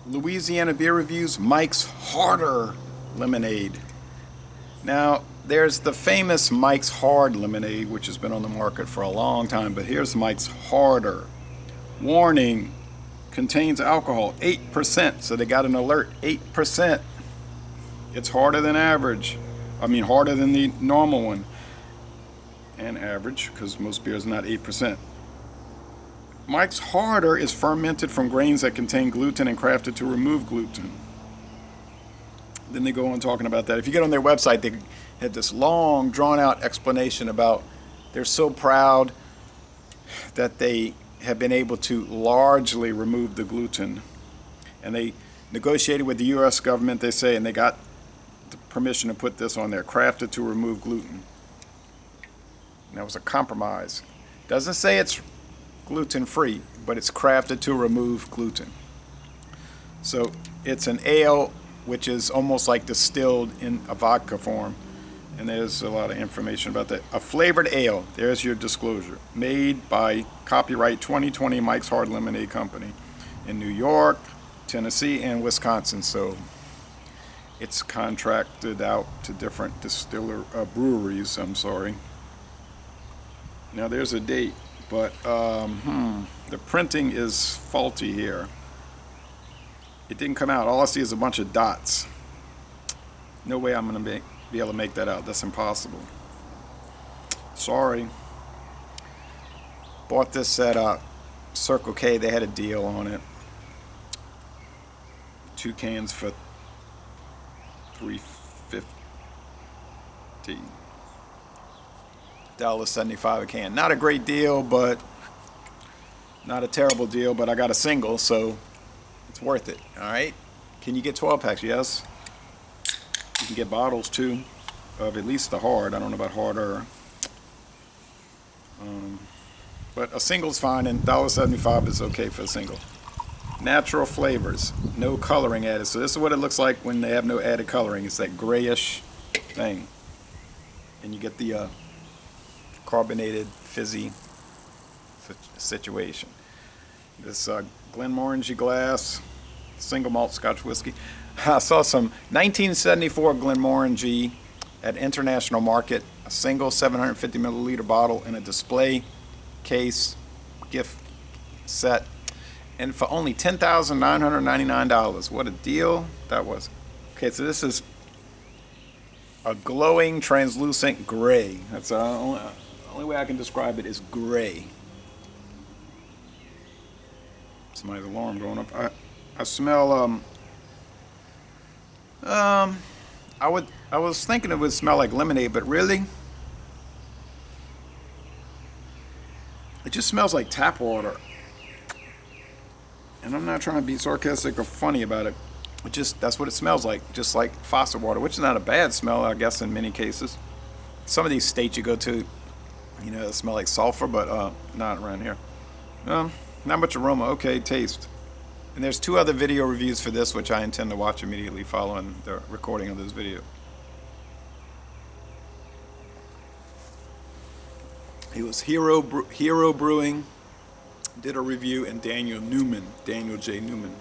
Louisiana Beer Reviews, Mike's Harder Lemonade. Now, there's the famous Mike's Hard Lemonade, which has been on the market for a long time, but here's Mike's Harder. Warning, contains alcohol, 8%, so they got an alert, 8%. It's harder than average. I mean, harder than the normal one. And average, because most beer is not 8%. Mike's Harder is fermented from grains that contain gluten and crafted to remove gluten. Then they go on talking about that. If you get on their website, they had this long, drawn-out explanation about they're so proud that they have been able to largely remove the gluten. And they negotiated with the U.S. government, they say, and they got the permission to put this on there, crafted to remove gluten. And that was a compromise. Doesn't say it's gluten-free, but it's crafted to remove gluten. So it's an ale which is almost like distilled in a vodka form. And there's a lot of information about that. A flavored ale, there's your disclosure, made by copyright 2020 Mike's Hard Lemonade Company in New York, Tennessee, and Wisconsin. So it's contracted out to different breweries, I'm sorry. Now there's a date, but the printing is faulty here. It didn't come out. All I see is a bunch of dots. No way I'm going to be able to make that out. That's impossible. Sorry. Bought this at Circle K. They had a deal on it. 2 cans for $3.50. $1.75 a can. Not a great deal, but not a terrible deal, but I got a single, so it's worth it. All right. Can you get 12 packs? Yes. You can get bottles too, of at least the hard. I don't know about harder. But a single's fine, and $1.75 is okay for a single. Natural flavors, no coloring added. So this is what it looks like when they have no added coloring. It's that grayish thing, and you get the carbonated, fizzy situation. This Glenmorangie glass, single malt Scotch whiskey. I saw some 1974 Glenmorangie at International Market, a single 750 milliliter bottle in a display case gift set, and for only $10,999. What a deal that was. Okay, so this is a glowing, translucent gray. That's the only way I can describe it is gray. Somebody's alarm going up. I smell I was thinking it would smell like lemonade, but really it just smells like tap water. And I'm not trying to be sarcastic or funny about it. That's what it smells like, just like faucet water, which is not a bad smell, I guess, in many cases. Some of these states you go to, they smell like sulfur, but not around here. Not much aroma. Okay, taste. And there's 2 other video reviews for this, which I intend to watch immediately following the recording of this video. It was Hero Brewing did a review, and Daniel J. Newman.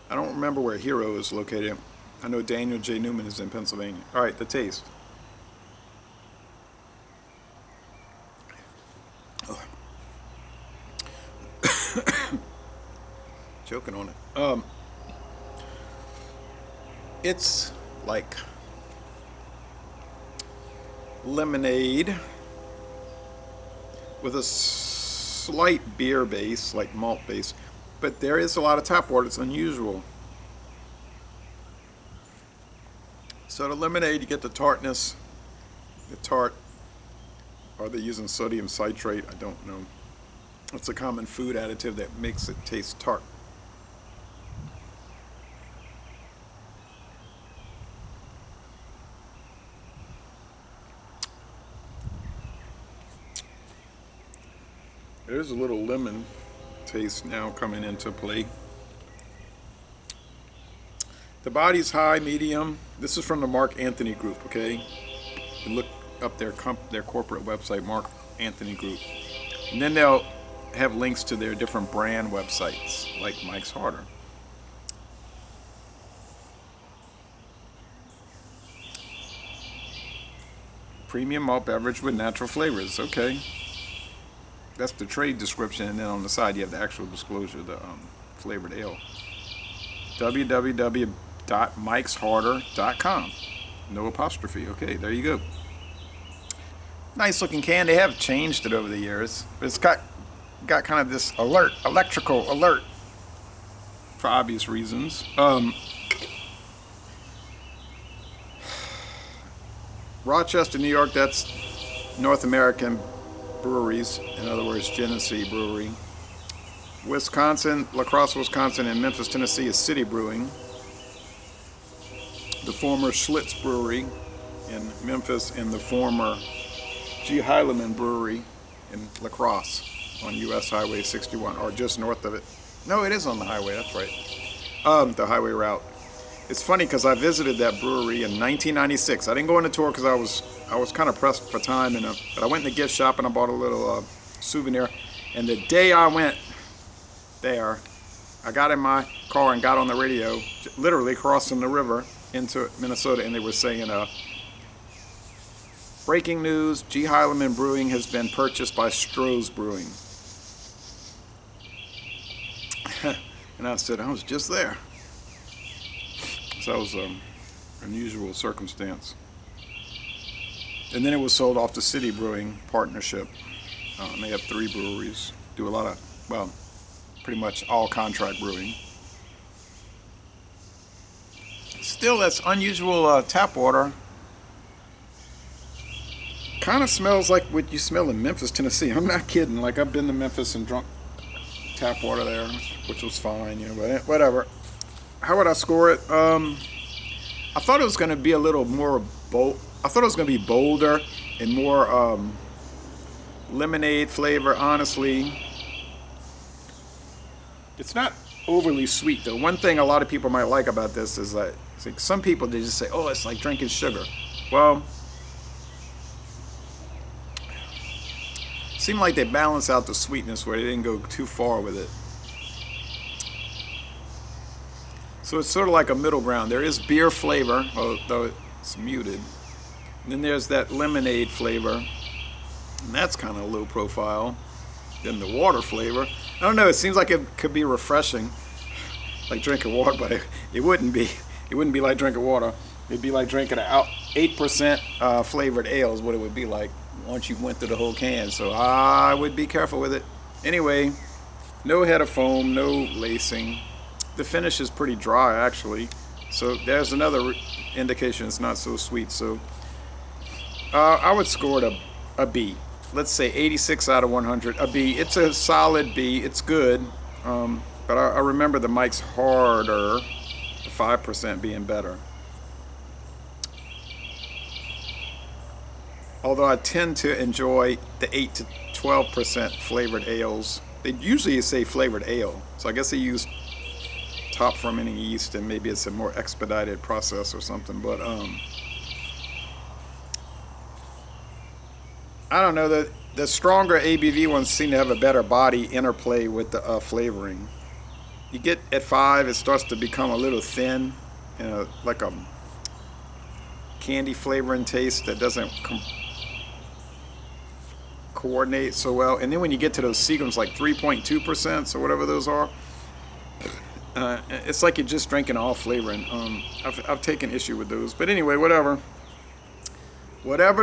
I don't remember where Hero is located. I know Daniel J. Newman is in Pennsylvania. All right, the taste. Oh. Joking on it. It's like lemonade with a slight beer base, like malt base, but there is a lot of tap water. It's unusual. So the lemonade, you get the tartness, the tart. Are they using sodium citrate? I don't know. It's a common food additive that makes it taste tart. There's a little lemon taste now coming into play. The body's high, medium. This is from the Mark Antony Group, okay? You look up their corporate website, Mark Antony Group. And then they'll have links to their different brand websites, like Mike's Harder. Premium malt beverage with natural flavors. Okay. That's the trade description, and then on the side you have the actual disclosure, the flavored ale. www.mikesharder.com. No apostrophe. Okay, there you go. Nice looking can. They have changed it over the years, but it's got kind of this electrical alert, for obvious reasons. Rochester, New York, that's North American Breweries, in other words, Genesee Brewery. Wisconsin, La Crosse, Wisconsin, and Memphis, Tennessee is City Brewing. The former Schlitz Brewery in Memphis and the former G. Heilemann Brewery in La Crosse on US Highway 61, or just north of it. No, it is on the highway, that's right. The highway route. It's funny because I visited that brewery in 1996. I didn't go on the tour because I was kind of pressed for time, but I went in the gift shop and I bought a little souvenir. And the day I went there, I got in my car and got on the radio, literally crossing the river into Minnesota, and they were saying, breaking news, G. Heilemann Brewing has been purchased by Stroh's Brewing. And I said, I was just there. So that was an unusual circumstance. And then it was sold off to City Brewing Partnership. And they have 3 breweries, do a lot of, well, pretty much all contract brewing. Still, that's unusual tap water. Kind of smells like what you smell in Memphis, Tennessee. I'm not kidding. Like, I've been to Memphis and drunk tap water there, which was fine, but whatever. How would I score it? I thought it was going to be a little more bold. I thought it was going to be bolder and more lemonade flavor, honestly. It's not overly sweet, though. One thing a lot of people might like about this is that like some people, they just say, oh, it's like drinking sugar. Well, it seemed like they balanced out the sweetness where they didn't go too far with it. So it's sort of like a middle ground. There is beer flavor, although it's muted. And then there's that lemonade flavor, and that's kind of low profile. Then the water flavor. I don't know, it seems like it could be refreshing, like drinking water, but it wouldn't be. It wouldn't be like drinking water. It'd be like drinking 8% flavored ale is what it would be like once you went through the whole can. So I would be careful with it. Anyway, no head of foam, no lacing. The finish is pretty dry, actually. So there's another indication it's not so sweet. So I would score it a B. Let's say 86 out of 100. A B. It's a solid B. It's good. But I remember the Mike's Harder, the 5% being better. Although I tend to enjoy the 8 to 12% flavored ales. They usually say flavored ale. So I guess they use top fermenting yeast, and maybe it's a more expedited process or something, but I don't know, the stronger ABV ones seem to have a better body interplay with the flavoring. You get at 5, it starts to become a little thin, like a candy flavoring taste that doesn't coordinate so well. And then when you get to those Seagrams, like 3.2% or whatever those are, it's like you're just drinking all flavoring. I've taken issue with those, but anyway, whatever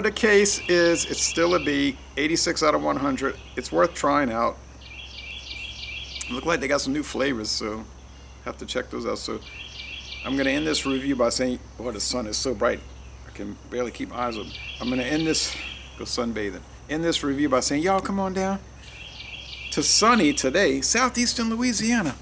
the case is, it's still a B. 86 out of 100. It's worth trying out. Look like they got some new flavors, so have to check those out. So I'm going to end this review by saying, boy, the sun is so bright I can barely keep my eyes open. I'm going to end this, go sunbathing, end this review by saying, y'all come on down to sunny today, southeastern Louisiana.